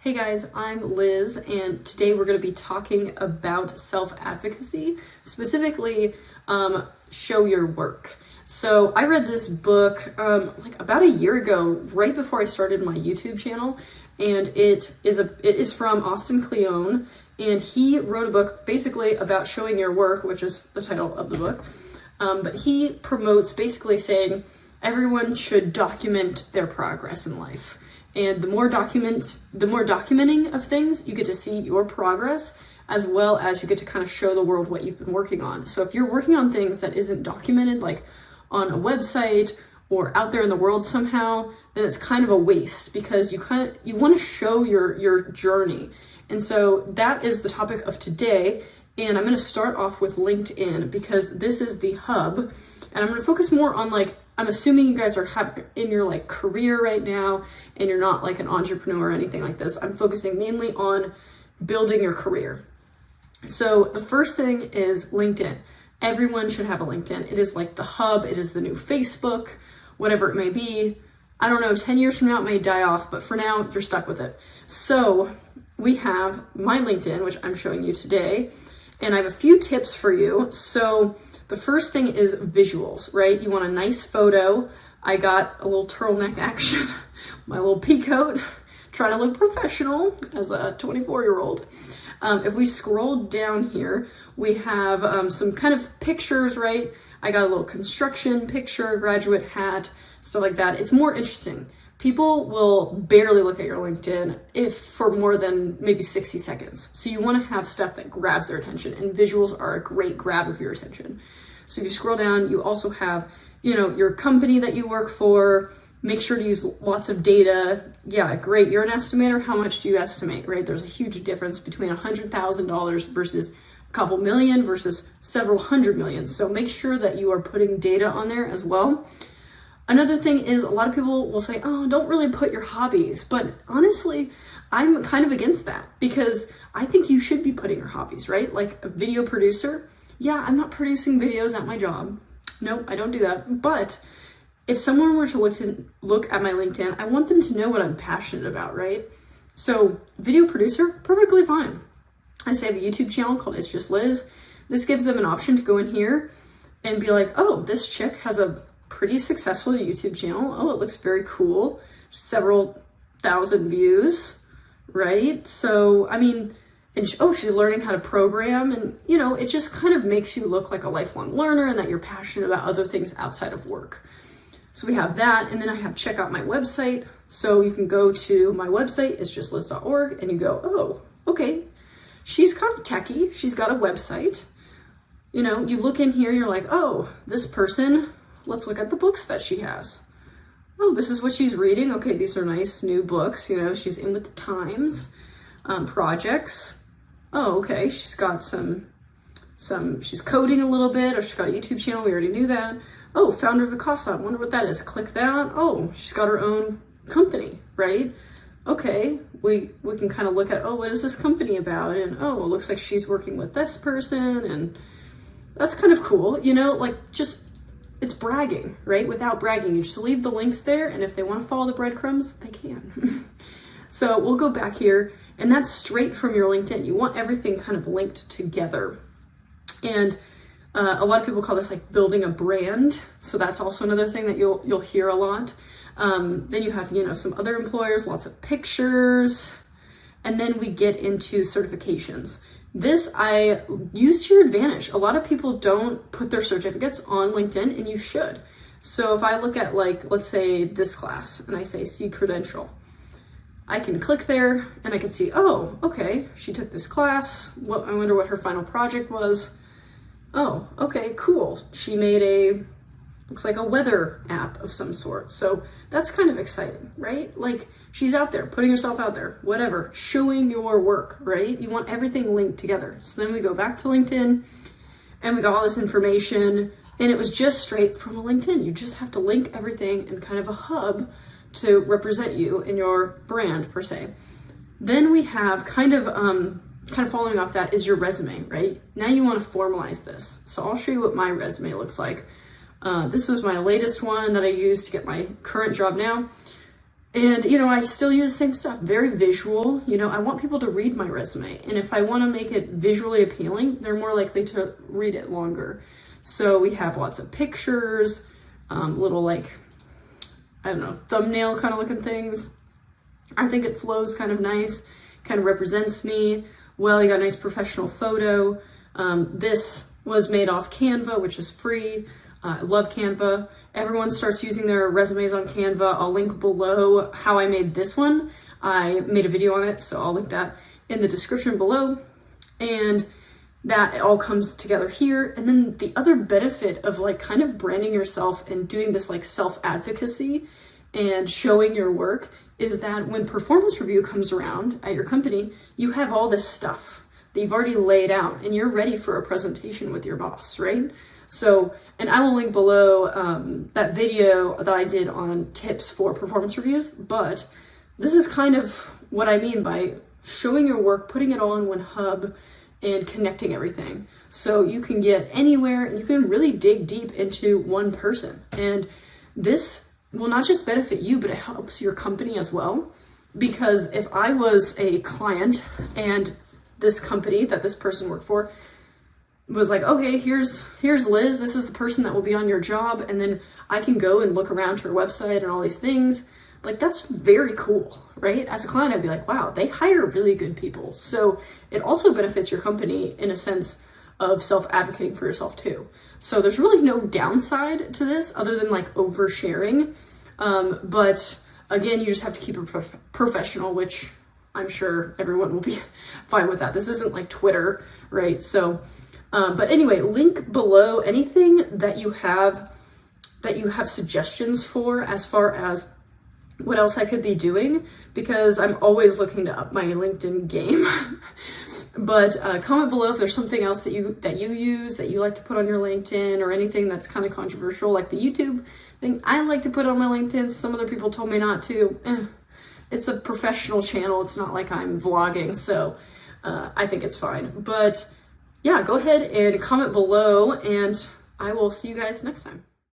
Hey guys, I'm Liz, and today we're going to be talking about self-advocacy, specifically show your work. So I read this book like about a year ago, right before I started my YouTube channel, and it is from Austin Kleon, and he wrote a book basically about showing your work, which is the title of the book. But he promotes basically saying everyone should document their progress in life. And the more documenting of things, you get to see your progress, as well as you get to kind of show the world what you've been working on. So if you're working on things that isn't documented, like on a website or out there in the world somehow, then it's kind of a waste, because you want to show your journey. And so that is the topic of today. And I'm going to start off with LinkedIn, because this is the hub, and I'm going to focus more on, like, I'm assuming you guys are in your like career right now and you're not like an entrepreneur or anything like this. I'm focusing mainly on building your career. So the first thing is LinkedIn. Everyone should have a LinkedIn. It is like the hub. It is the new Facebook, whatever it may be. I don't know, 10 years from now it may die off, but for now you're stuck with it. So we have my LinkedIn, which I'm showing you today, and I have a few tips for you. So the first thing is visuals, right? You want a nice photo. I got a little turtleneck action, my little pea coat, trying to look professional as a 24-year-old. If we scroll down here, we have some kind of pictures, right? I got a little construction picture, graduate hat, stuff like that. It's more interesting. People will barely look at your LinkedIn if for more than maybe 60 seconds. So you want to have stuff that grabs their attention, and visuals are a great grab of your attention. So if you scroll down, you also have, your company that you work for. Make sure to use lots of data. Yeah, great. You're an estimator. How much do you estimate, right? There's a huge difference between $100,000 versus a couple million versus several hundred million. So make sure that you are putting data on there as well. Another thing is, a lot of people will say, oh, don't really put your hobbies. But honestly, I'm kind of against that, because I think you should be putting your hobbies, right? Like a video producer. Yeah, I'm not producing videos at my job. Nope, I don't do that. But if someone were to look at my LinkedIn, I want them to know what I'm passionate about, right? So video producer, perfectly fine. I say I have a YouTube channel called It's Just Liz. This gives them an option to go in here and be like, oh, this chick has a pretty successful YouTube channel. Oh, it looks very cool. Several thousand views, right? So, I mean, and she's learning how to program, and it just kind of makes you look like a lifelong learner and that you're passionate about other things outside of work. So we have that, and then I have check out my website. So you can go to my website, it's justliz.org, and you go, oh, okay, she's kind of techie. She's got a website. You look in here, you're like, oh, this person, let's look at the books that she has. Oh, this is what she's reading. Okay, these are nice new books. She's in with the times. Projects. Oh, okay, she's got she's coding a little bit, or she's got a YouTube channel. We already knew that. Oh, founder of the Casa. I wonder what that is. Click that. Oh, she's got her own company, right? Okay, we can kind of look at, oh, what is this company about? And oh, it looks like she's working with this person, and that's kind of cool. It's bragging, right? Without bragging, you just leave the links there, and if they want to follow the breadcrumbs, they can. So we'll go back here, and that's straight from your LinkedIn. You want everything kind of linked together. And a lot of people call this like building a brand. So that's also another thing that you'll hear a lot. Then you have, some other employers, lots of pictures, and then we get into certifications. This I use to your advantage. A lot of people don't put their certificates on LinkedIn, and you should. So if I look at, like, let's say this class, and I say see credential, I can click there and I can see, oh, okay, she took this class. I wonder what her final project was. Oh, okay, cool. She made looks like a weather app of some sort. So that's kind of exciting, right? Like, she's out there, putting herself out there, whatever, showing your work, right? You want everything linked together. So then we go back to LinkedIn, and we got all this information, and it was just straight from a LinkedIn. You just have to link everything in kind of a hub to represent you in your brand, per se. Then we have kind of following off that is your resume, right? Now you want to formalize this. So I'll show you what my resume looks like. This was my latest one that I used to get my current job now. And, you know, I still use the same stuff, very visual. You know, I want people to read my resume. And if I want to make it visually appealing, they're more likely to read it longer. So we have lots of pictures, little like, I don't know, thumbnail kind of looking things. I think it flows kind of nice, kind of represents me. Well, you got a nice professional photo. This was made off Canva, which is free. I love Canva. Everyone starts using their resumes on Canva. I'll link below how I made this one. I made a video on it, so I'll link that in the description below. And that all comes together here. And then the other benefit of like kind of branding yourself and doing this like self-advocacy and showing your work is that when performance review comes around at your company, you have all this stuff that you've already laid out and you're ready for a presentation with your boss, right? So, and I will link below that video that I did on tips for performance reviews, but this is kind of what I mean by showing your work, putting it all in one hub and connecting everything. So you can get anywhere and you can really dig deep into one person. And this will not just benefit you, but it helps your company as well. Because if I was a client and this company that this person worked for was like, okay, here's Liz, this is the person that will be on your job, and then I can go and look around her website and all these things, like that's very cool, right? As a client, I'd be like, wow, they hire really good people. So it also benefits your company in a sense of self-advocating for yourself too. So there's really no downside to this other than like oversharing. But again, you just have to keep it professional, which I'm sure everyone will be fine with that. This isn't like Twitter, right? So, but anyway, link below anything that you have suggestions for as far as what else I could be doing, because I'm always looking to up my LinkedIn game. But comment below if there's something else that you use, that you like to put on your LinkedIn, or anything that's kind of controversial, like the YouTube thing. I like to put on my LinkedIn. Some other people told me not to. It's a professional channel. It's not like I'm vlogging, so I think it's fine. But yeah, go ahead and comment below, and I will see you guys next time.